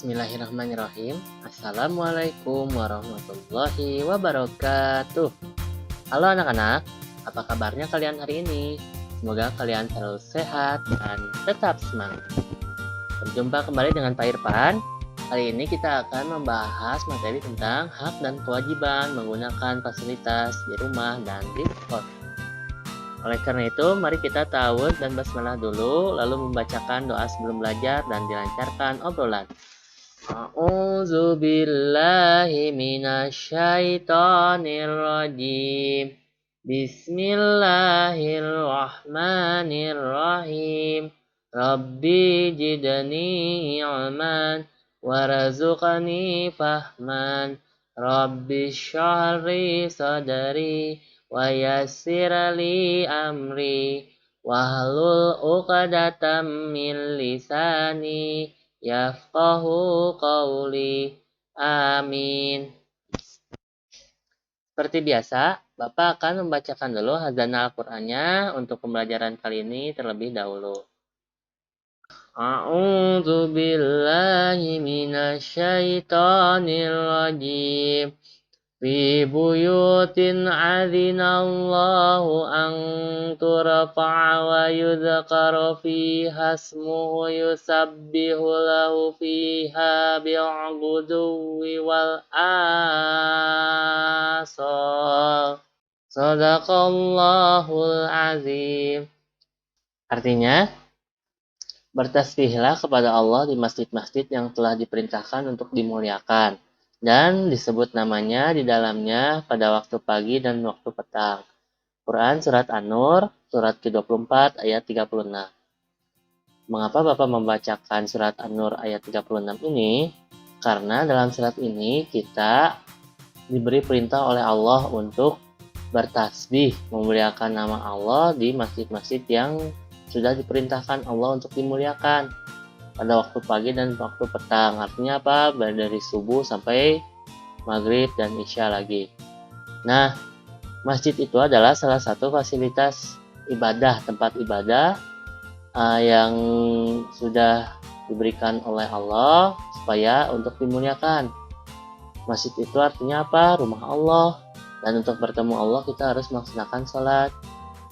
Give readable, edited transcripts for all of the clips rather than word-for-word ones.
Bismillahirrahmanirrahim. Assalamualaikum warahmatullahi wabarakatuh. Halo anak-anak, apa kabarnya kalian hari ini? Semoga kalian selalu sehat dan tetap semangat. Berjumpa kembali dengan Pak Irfan. Kali ini kita akan membahas materi tentang hak dan kewajiban menggunakan fasilitas di rumah dan di sekolah. Oleh karena itu, mari kita ta'awudz dan basmalah dulu, lalu membacakan doa sebelum belajar dan dilancarkan obrolan. A'udzu billahi minasyaitonir rajim. Bismillahirrahmanirrahim. Rabbi jidni ilman warzuqni fahman. Rabbi shrah li sadri wa yassir li amri wahlul 'uqdatam min lisani yafqahu qawli. Amin. Seperti biasa, Bapak akan membacakan dulu hazanah Al-Qur'annya untuk pembelajaran kali ini terlebih dahulu. A'udzu billahi minasyaitonir rajim. Fi buyutin adzinallahu an turfa'a wa yudhkara fiha ismuhu yusabbihu lahu fiha bil'ghudwi wal asal. Shadaqallahul azim. Artinya, bertasbihlah kepada Allah di masjid-masjid yang telah diperintahkan untuk dimuliakan dan disebut namanya di dalamnya pada waktu pagi dan waktu petang. Quran Surat An-Nur, Surat ke-24 ayat 36. Mengapa Bapak membacakan Surat An-Nur ayat 36 ini? Karena dalam surat ini kita diberi perintah oleh Allah untuk bertasbih, memuliakan nama Allah di masjid-masjid yang sudah diperintahkan Allah untuk dimuliakan pada waktu pagi dan waktu petang. Artinya apa? Dari subuh sampai maghrib dan isya lagi. Nah, masjid itu adalah salah satu fasilitas ibadah, tempat ibadah yang sudah diberikan oleh Allah supaya untuk dimuliakan. Masjid itu artinya apa? Rumah Allah. Dan untuk bertemu Allah kita harus melaksanakan sholat.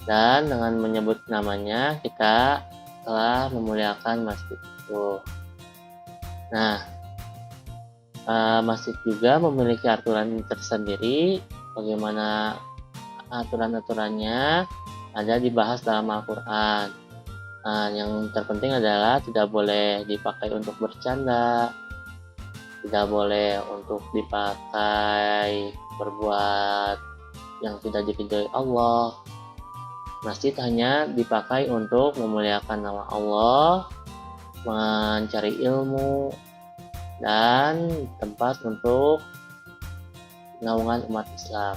Dan dengan menyebut namanya kita telah memuliakan masjid itu. Nah, masjid juga memiliki aturan tersendiri. Bagaimana aturan-aturannya ada dibahas dalam Al-Quran. Yang terpenting adalah tidak boleh dipakai untuk bercanda, tidak boleh untuk dipakai berbuat yang tidak diridhoi Allah. Masjid hanya dipakai untuk memuliakan nama Allah, mencari ilmu, dan tempat untuk naungan umat Islam.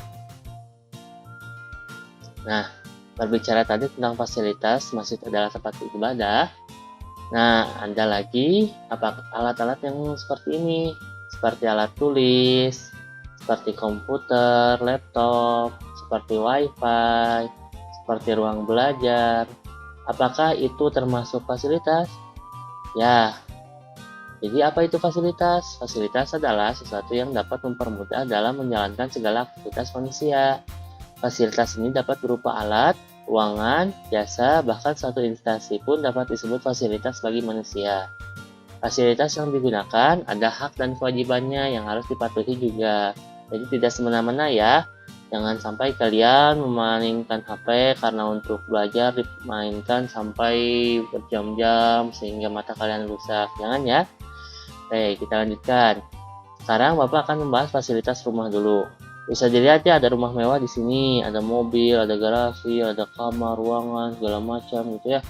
Nah, berbicara tadi tentang fasilitas, masjid adalah tempat ibadah. Nah, ada lagi alat-alat yang seperti ini, seperti alat tulis, seperti komputer, laptop, seperti wifi, seperti ruang belajar. Apakah itu termasuk fasilitas? Ya. Jadi apa itu fasilitas? Fasilitas adalah sesuatu yang dapat mempermudah dalam menjalankan segala aktivitas manusia. Fasilitas ini dapat berupa alat, ruangan, jasa, bahkan suatu instansi pun dapat disebut fasilitas bagi manusia. Fasilitas yang digunakan ada hak dan kewajibannya yang harus dipatuhi juga. Jadi tidak semena-mena ya. Jangan sampai kalian memainkan HP karena untuk belajar dimainkan sampai berjam-jam sehingga mata kalian rusak. Jangan ya. Oke, kita lanjutkan. Sekarang Bapak akan membahas fasilitas rumah dulu. Bisa dilihat ya, ada rumah mewah di sini, ada mobil, ada garasi, ada kamar, ruangan, segala macam gitu ya.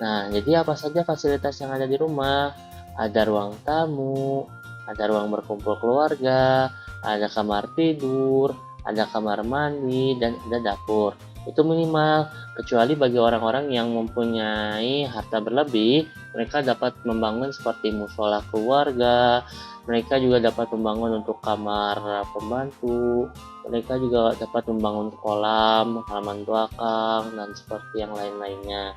Nah, jadi apa saja fasilitas yang ada di rumah? Ada ruang tamu, ada ruang berkumpul keluarga, ada kamar tidur, ada kamar mandi, dan ada dapur. Itu minimal, kecuali bagi orang-orang yang mempunyai harta berlebih, mereka dapat membangun seperti musola keluarga, mereka juga dapat membangun untuk kamar pembantu, mereka juga dapat membangun kolam, halaman belakang, dan seperti yang lain-lainnya.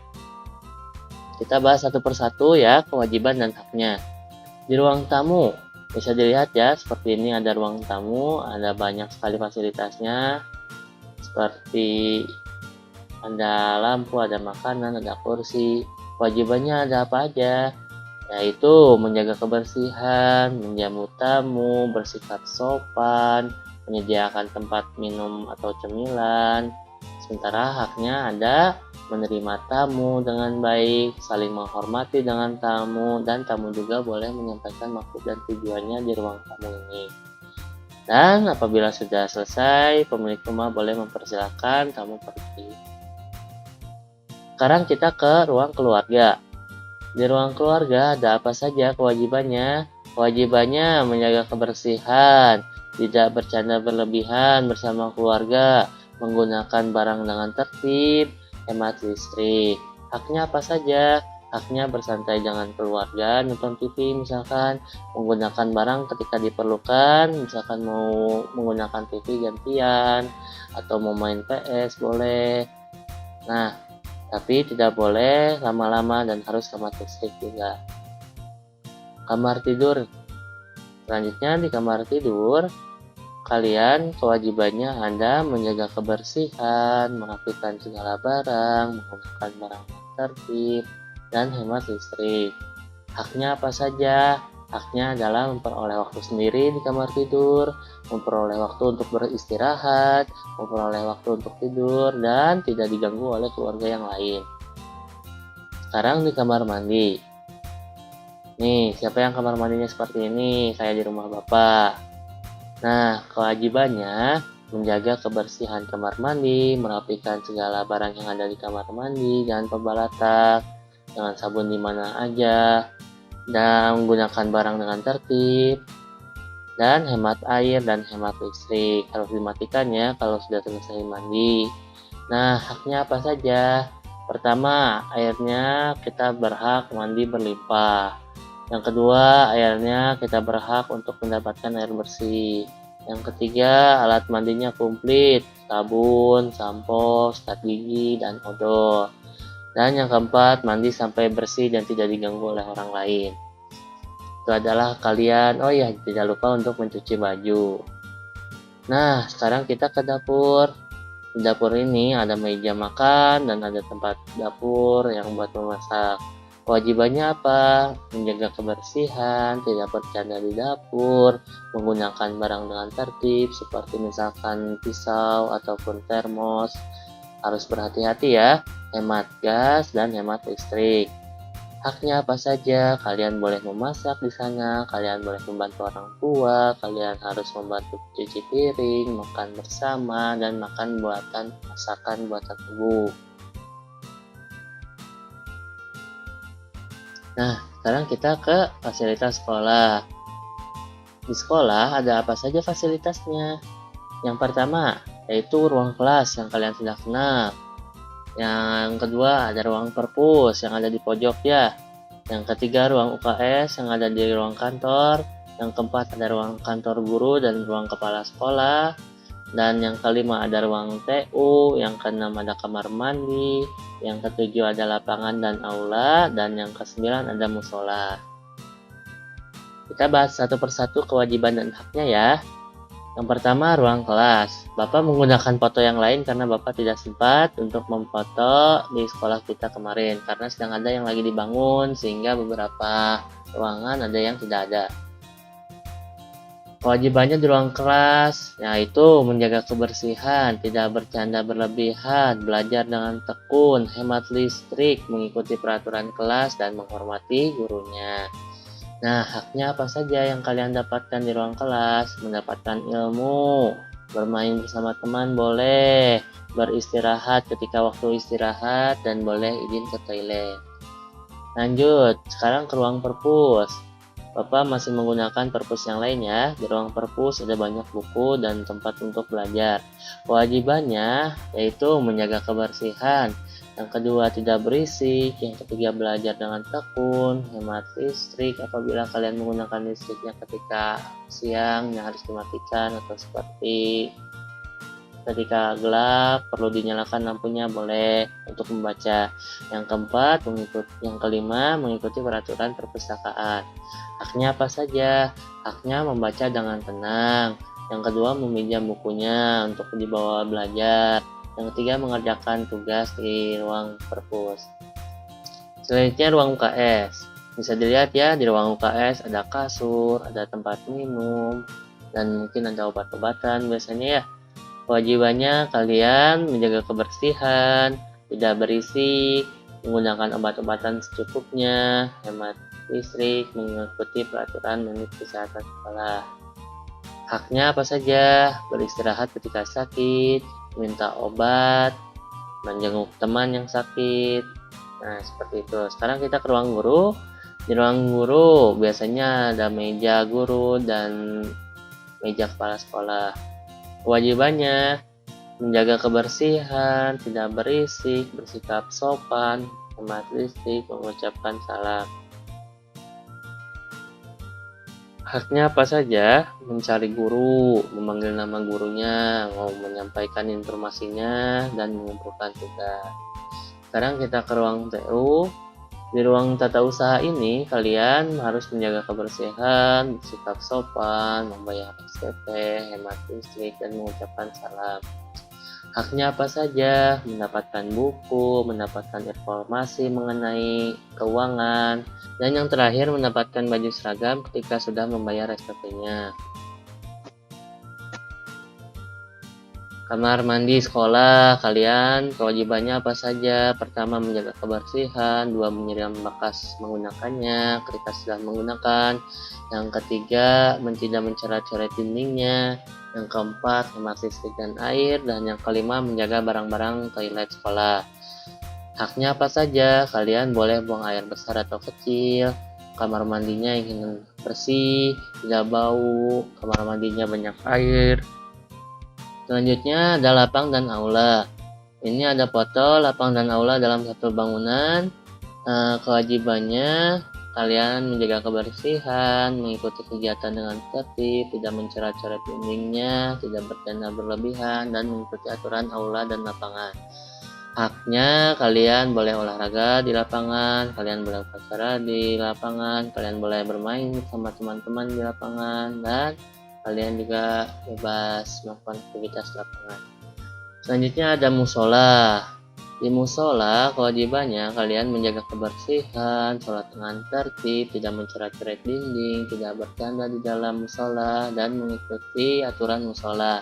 Kita bahas satu persatu ya, kewajiban dan haknya. Di ruang tamu, bisa dilihat ya, seperti ini ada ruang tamu, ada banyak sekali fasilitasnya, seperti ada lampu, ada makanan, ada kursi. Kewajibannya ada apa aja? Yaitu menjaga kebersihan, menjamu tamu, bersikap sopan, menyediakan tempat minum atau cemilan. Sementara haknya ada menerima tamu dengan baik, saling menghormati dengan tamu, dan tamu juga boleh menyampaikan maksud dan tujuannya di ruang tamu ini. Dan apabila sudah selesai, pemilik rumah boleh mempersilahkan tamu pergi. Sekarang kita ke ruang keluarga. Di ruang keluarga ada apa saja kewajibannya? Kewajibannya menjaga kebersihan, tidak bercanda berlebihan bersama keluarga, menggunakan barang dengan tertib, hemat listrik. Haknya apa saja? Haknya bersantai dengan keluarga, nonton TV misalkan, menggunakan barang ketika diperlukan, misalkan mau menggunakan TV gantian, atau mau main PS boleh. Nah, tapi tidak boleh lama-lama dan harus hemat listrik juga. Kamar tidur. Selanjutnya di kamar tidur, kalian kewajibannya Anda menjaga kebersihan, merapikan segala barang, menggunakan barang yang tertib, dan hemat listrik. Haknya apa saja? Haknya adalah memperoleh waktu sendiri di kamar tidur, memperoleh waktu untuk beristirahat, memperoleh waktu untuk tidur, dan tidak diganggu oleh keluarga yang lain. Sekarang di kamar mandi. Nih, siapa yang kamar mandinya seperti ini? Saya di rumah Bapak. Nah, kewajibannya menjaga kebersihan kamar mandi, merapikan segala barang yang ada di kamar mandi, jangan pembalatak, jangan sabun di mana aja, dan menggunakan barang dengan tertib, dan hemat air dan hemat listrik. Harus dimatikan ya kalau sudah selesai mandi. Nah, haknya apa saja? Pertama, airnya kita berhak mandi berlimpah. Yang kedua, airnya kita berhak untuk mendapatkan air bersih. Yang ketiga, alat mandinya komplit, sabun, sampo, sikat gigi, dan odol. Dan yang keempat, mandi sampai bersih dan tidak diganggu oleh orang lain. Itu adalah kalian, oh ya, tidak lupa untuk mencuci baju. Nah, sekarang kita ke dapur. Di dapur ini ada meja makan dan ada tempat dapur yang buat memasak. Kewajibannya apa? Menjaga kebersihan, tidak bercanda di dapur, menggunakan barang dengan tertib seperti misalkan pisau ataupun termos. Harus berhati-hati ya, hemat gas dan hemat listrik. Haknya apa saja? Kalian boleh memasak di sana, kalian boleh membantu orang tua, kalian harus membantu cuci piring, makan bersama, dan makan masakan buatan ibu. Nah, sekarang kita ke fasilitas sekolah. Di sekolah ada apa saja fasilitasnya? Yang pertama, yaitu ruang kelas yang kalian sudah kenal. Yang kedua, ada ruang perpus yang ada di pojok ya. Yang ketiga, ruang UKS yang ada di ruang kantor. Yang keempat, ada ruang kantor guru dan ruang kepala sekolah. Dan yang kelima, ada ruang TU. Yang keenam, ada kamar mandi. Yang ketujuh, ada lapangan dan aula. Dan yang kesembilan, ada musola. Kita bahas satu persatu kewajiban dan haknya ya. Yang pertama, ruang kelas. Bapak menggunakan foto yang lain karena Bapak tidak sempat untuk memfoto di sekolah kita kemarin karena sedang ada yang lagi dibangun sehingga beberapa ruangan ada yang tidak ada. Kewajibannya di ruang kelas yaitu menjaga kebersihan, tidak bercanda berlebihan, belajar dengan tekun, hemat listrik, mengikuti peraturan kelas dan menghormati gurunya. Nah, haknya apa saja yang kalian dapatkan di ruang kelas? Mendapatkan ilmu, bermain bersama teman boleh, beristirahat ketika waktu istirahat, dan boleh izin ke toilet. Lanjut, sekarang ke ruang perpus. Bapak masih menggunakan perpus yang lain ya. Di ruang perpus ada banyak buku dan tempat untuk belajar. Kewajibannya yaitu menjaga kebersihan. Yang kedua, tidak berisik. Yang ketiga, belajar dengan tekun, hemat listrik. Apabila kalian menggunakan listriknya ketika siang, yang harus dimatikan, atau seperti ketika gelap, perlu dinyalakan lampunya, boleh untuk membaca. Yang keempat, yang kelima, mengikuti peraturan perpustakaan. Haknya apa saja? Haknya membaca dengan tenang. Yang kedua, meminjam bukunya untuk dibawa belajar. Yang ketiga, mengerjakan tugas di ruang perpus. Selanjutnya, ruang UKS. Bisa dilihat ya, di ruang UKS ada kasur, ada tempat minum, dan mungkin ada obat-obatan biasanya ya. Kewajibannya kalian menjaga kebersihan, tidak berisik, menggunakan obat-obatan secukupnya, hemat listrik, mengikuti peraturan menit kesehatan sekolah. Haknya apa saja? Beristirahat ketika sakit, minta obat, menjenguk teman yang sakit. Nah, seperti itu. Sekarang kita ke ruang guru. Di ruang guru biasanya ada meja guru dan meja kepala sekolah. Kewajibannya menjaga kebersihan, tidak berisik, bersikap sopan, hemat listrik, mengucapkan salam. Haknya apa saja? Mencari guru, memanggil nama gurunya, mau menyampaikan informasinya, dan mengumpulkan tugas. Sekarang kita ke ruang TU. Di ruang tata usaha ini, kalian harus menjaga kebersihan, bersikap sopan, membayar SPP, hemat listrik, dan mengucapkan salam. Haknya apa saja? Mendapatkan buku, mendapatkan informasi mengenai keuangan, dan yang terakhir mendapatkan baju seragam ketika sudah membayar SPP-nya. Kamar mandi sekolah, kalian kewajibannya apa saja? Pertama, menjaga kebersihan. Dua, menyiram bekas menggunakannya ketika sudah menggunakan. Yang ketiga, tidak mencoret-coret dindingnya. Yang keempat, hemat listrik dan air. Dan yang kelima, menjaga barang-barang toilet sekolah. Haknya apa saja? Kalian boleh buang air besar atau kecil. Kamar mandinya ingin bersih, tidak bau. Kamar mandinya banyak air. Selanjutnya ada lapang dan aula. Ini ada foto lapang dan aula dalam satu bangunan. Kewajibannya kalian menjaga kebersihan, mengikuti kegiatan dengan tertib, tidak mencoret-coret dindingnya, tidak bercanda berlebihan, dan mengikuti aturan aula dan lapangan. Haknya kalian boleh olahraga di lapangan, kalian boleh upacara di lapangan, kalian boleh bermain sama teman-teman di lapangan, dan kalian juga bebas melakukan aktivitas lapangan. Selanjutnya ada musola. Di musola kewajibannya kalian menjaga kebersihan, sholat dengan tertib, tidak mencoret-coret dinding, tidak bercanda di dalam musola, dan mengikuti aturan musola.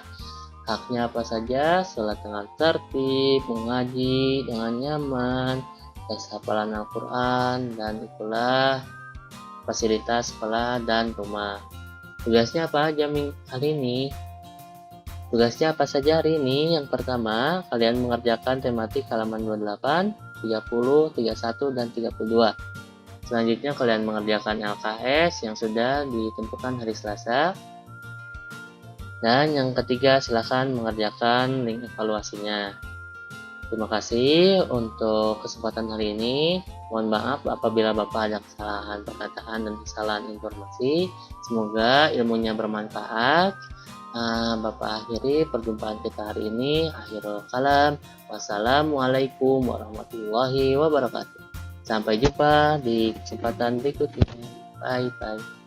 Haknya apa saja? Sholat dengan tertib, mengaji dengan nyaman, tes hafalan Al-Quran, dan itulah fasilitas sekolah dan rumah. Tugasnya apa aja hari ini? Tugasnya apa saja hari ini? Yang pertama, kalian mengerjakan tematik halaman 28, 30, 31, dan 32. Selanjutnya kalian mengerjakan LKS yang sudah ditentukan hari Selasa. Dan yang ketiga, silakan mengerjakan link evaluasinya. Terima kasih untuk kesempatan hari ini. Mohon maaf apabila Bapak ada kesalahan perkataan dan kesalahan informasi. Semoga ilmunya bermanfaat. Bapak akhiri perjumpaan kita hari ini. Akhirul kalam. Wassalamualaikum warahmatullahi wabarakatuh. Sampai jumpa di kesempatan berikutnya. Bye bye.